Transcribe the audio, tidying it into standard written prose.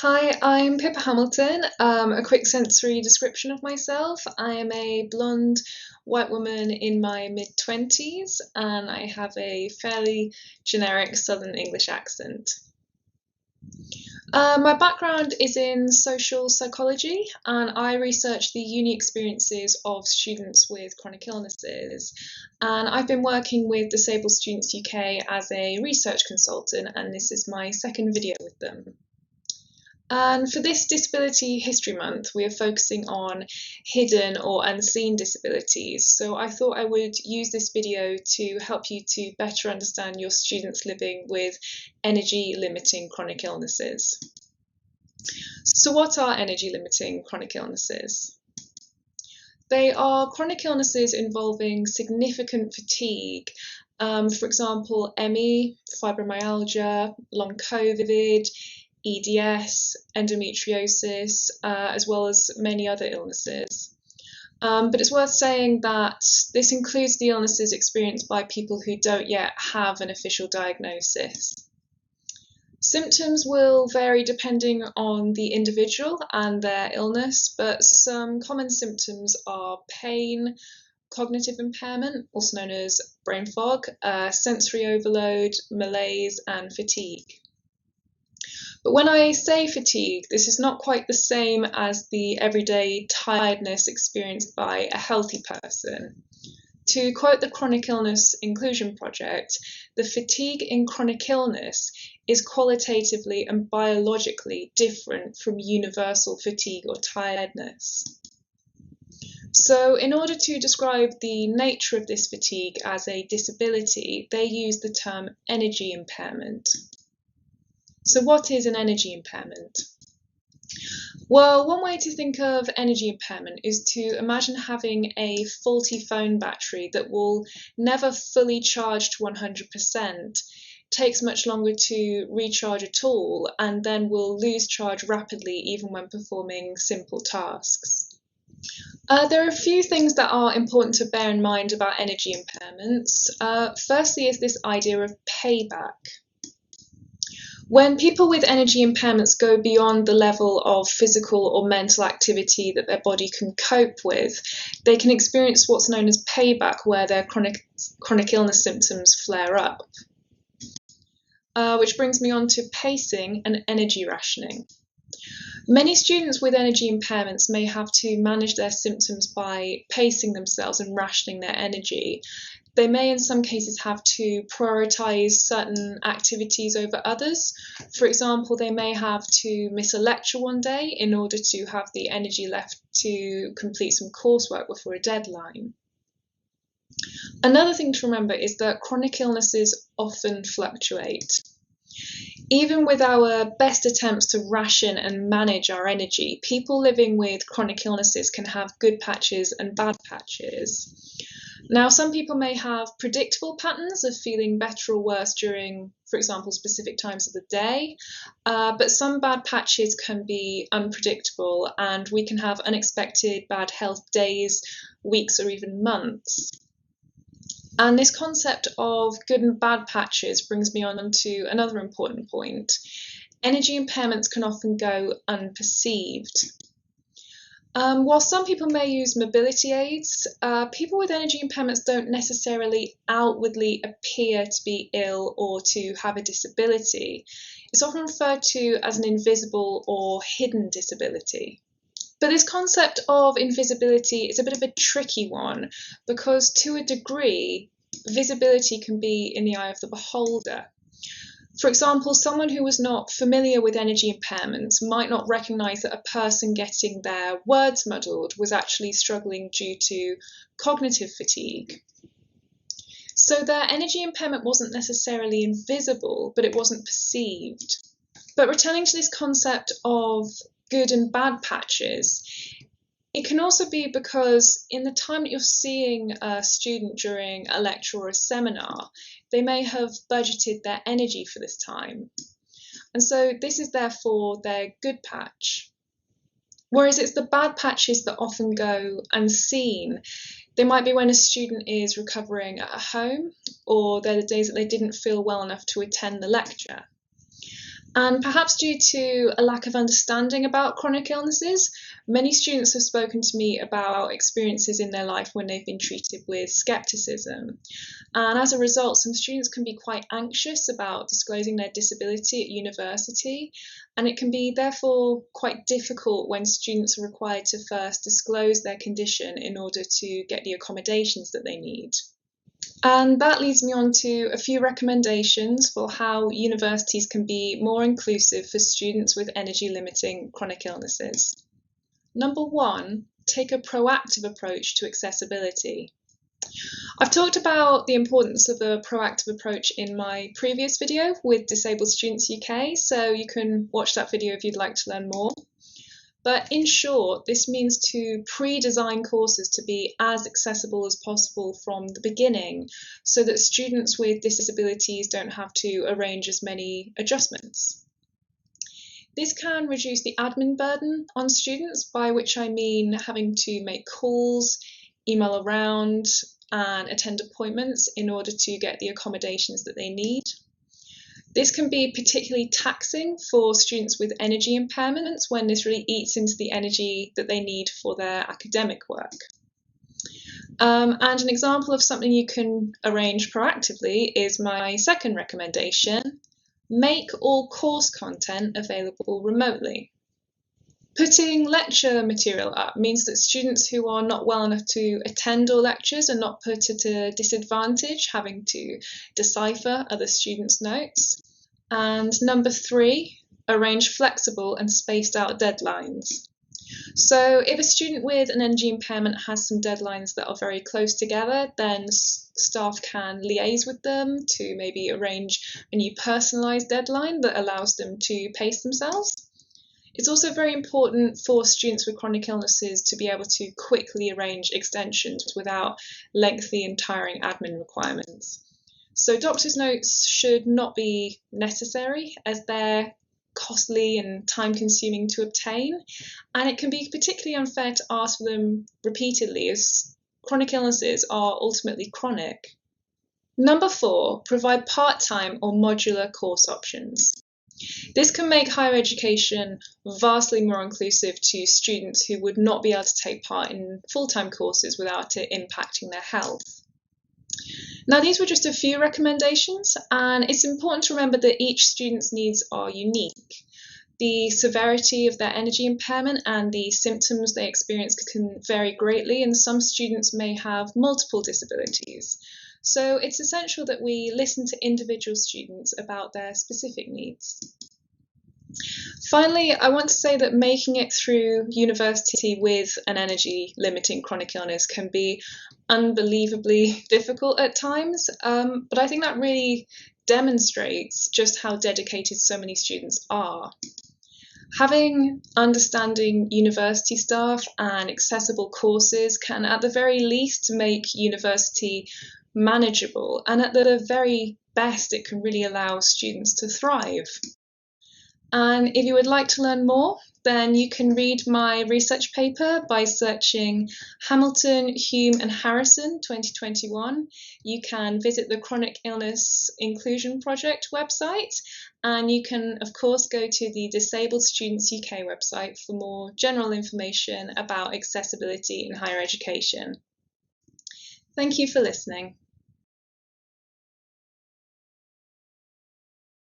Hi, I'm Pippa Hamilton. A quick sensory description of myself. I am a blonde white woman in my mid-20s and I have a fairly generic Southern English accent. My background is in social psychology and I research the uni experiences of students with chronic illnesses. And I've been working with Disabled Students UK as a research consultant, and this is my second video with them. And for this Disability History Month, we are focusing on hidden or unseen disabilities. So I thought I would use this video to help you to better understand your students living with energy limiting chronic illnesses. So what are energy limiting chronic illnesses? They are chronic illnesses involving significant fatigue. For example, ME, fibromyalgia, long COVID, EDS, endometriosis, as well as many other illnesses. But it's worth saying that this includes the illnesses experienced by people who don't yet have an official diagnosis. Symptoms will vary depending on the individual and their illness, but some common symptoms are pain, cognitive impairment, also known as brain fog, sensory overload, malaise, and fatigue. But when I say fatigue, this is not quite the same as the everyday tiredness experienced by a healthy person. To quote the Chronic Illness Inclusion Project, the fatigue in chronic illness is qualitatively and biologically different from universal fatigue or tiredness. So in order to describe the nature of this fatigue as a disability, they use the term energy impairment. So what is an energy impairment? Well, one way to think of energy impairment is to imagine having a faulty phone battery that will never fully charge to 100%, takes much longer to recharge at all, and then will lose charge rapidly even when performing simple tasks. There are a few things that are important to bear in mind about energy impairments. Firstly is this idea of payback. When people with energy impairments go beyond the level of physical or mental activity that their body can cope with, they can experience what's known as payback, where their chronic illness symptoms flare up. Which brings me on to pacing and energy rationing. Many students with energy impairments may have to manage their symptoms by pacing themselves and rationing their energy. They may in some cases have to prioritise certain activities over others. For example, they may have to miss a lecture one day in order to have the energy left to complete some coursework before a deadline. Another thing to remember is that chronic illnesses often fluctuate. Even with our best attempts to ration and manage our energy, people living with chronic illnesses can have good patches and bad patches. Now, some people may have predictable patterns of feeling better or worse during, for example, specific times of the day, but some bad patches can be unpredictable and we can have unexpected bad health days, weeks, or even months. And this concept of good and bad patches brings me on to another important point. Energy impairments can often go unperceived. While some people may use mobility aids, people with energy impairments don't necessarily outwardly appear to be ill or to have a disability. It's often referred to as an invisible or hidden disability. But this concept of invisibility is a bit of a tricky one because to a degree, visibility can be in the eye of the beholder. For example, someone who was not familiar with energy impairments might not recognise that a person getting their words muddled was actually struggling due to cognitive fatigue. So their energy impairment wasn't necessarily invisible, but it wasn't perceived. But returning to this concept of good and bad patches, it can also be because in the time that you're seeing a student during a lecture or a seminar, they may have budgeted their energy for this time. And so this is therefore their good patch. Whereas it's the bad patches that often go unseen. They might be when a student is recovering at home, or they're the days that they didn't feel well enough to attend the lecture. And perhaps due to a lack of understanding about chronic illnesses, many students have spoken to me about experiences in their life when they've been treated with skepticism. And as a result, some students can be quite anxious about disclosing their disability at university, and it can be therefore quite difficult when students are required to first disclose their condition in order to get the accommodations that they need. And that leads me on to a few recommendations for how universities can be more inclusive for students with energy limiting chronic illnesses. Number one, take a proactive approach to accessibility. I've talked about the importance of a proactive approach in my previous video with Disabled Students UK, so you can watch that video if you'd like to learn more. But in short, this means to pre-design courses to be as accessible as possible from the beginning, so that students with disabilities don't have to arrange as many adjustments. This can reduce the admin burden on students, by which I mean having to make calls, email around, and attend appointments in order to get the accommodations that they need. This can be particularly taxing for students with energy impairments when this really eats into the energy that they need for their academic work. And an example of something you can arrange proactively is my second recommendation: make all course content available remotely. Putting lecture material up means that students who are not well enough to attend all lectures are not put at a disadvantage having to decipher other students' notes. And number three, arrange flexible and spaced out deadlines. So if a student with an energy impairment has some deadlines that are very close together, then staff can liaise with them to maybe arrange a new personalised deadline that allows them to pace themselves. It's also very important for students with chronic illnesses to be able to quickly arrange extensions without lengthy and tiring admin requirements. So doctor's notes should not be necessary, as they're costly and time-consuming to obtain, and it can be particularly unfair to ask for them repeatedly, as chronic illnesses are ultimately chronic. Number four, provide part-time or modular course options. This can make higher education vastly more inclusive to students who would not be able to take part in full-time courses without it impacting their health. Now, these were just a few recommendations, and it's important to remember that each student's needs are unique. The severity of their energy impairment and the symptoms they experience can vary greatly, and some students may have multiple disabilities. So it's essential that we listen to individual students about their specific needs. Finally, I want to say that making it through university with an energy limiting chronic illness can be unbelievably difficult at times, but I think that really demonstrates just how dedicated so many students are. Having understanding university staff and accessible courses can at the very least make university manageable, and at the very best it can really allow students to thrive. And if you would like to learn more, then you can read my research paper by searching Hamilton, Hume and Harrison 2021. You can visit the Chronic Illness Inclusion Project website, and you can of course go to the Disabled Students UK website for more general information about accessibility in higher education. Thank you for listening.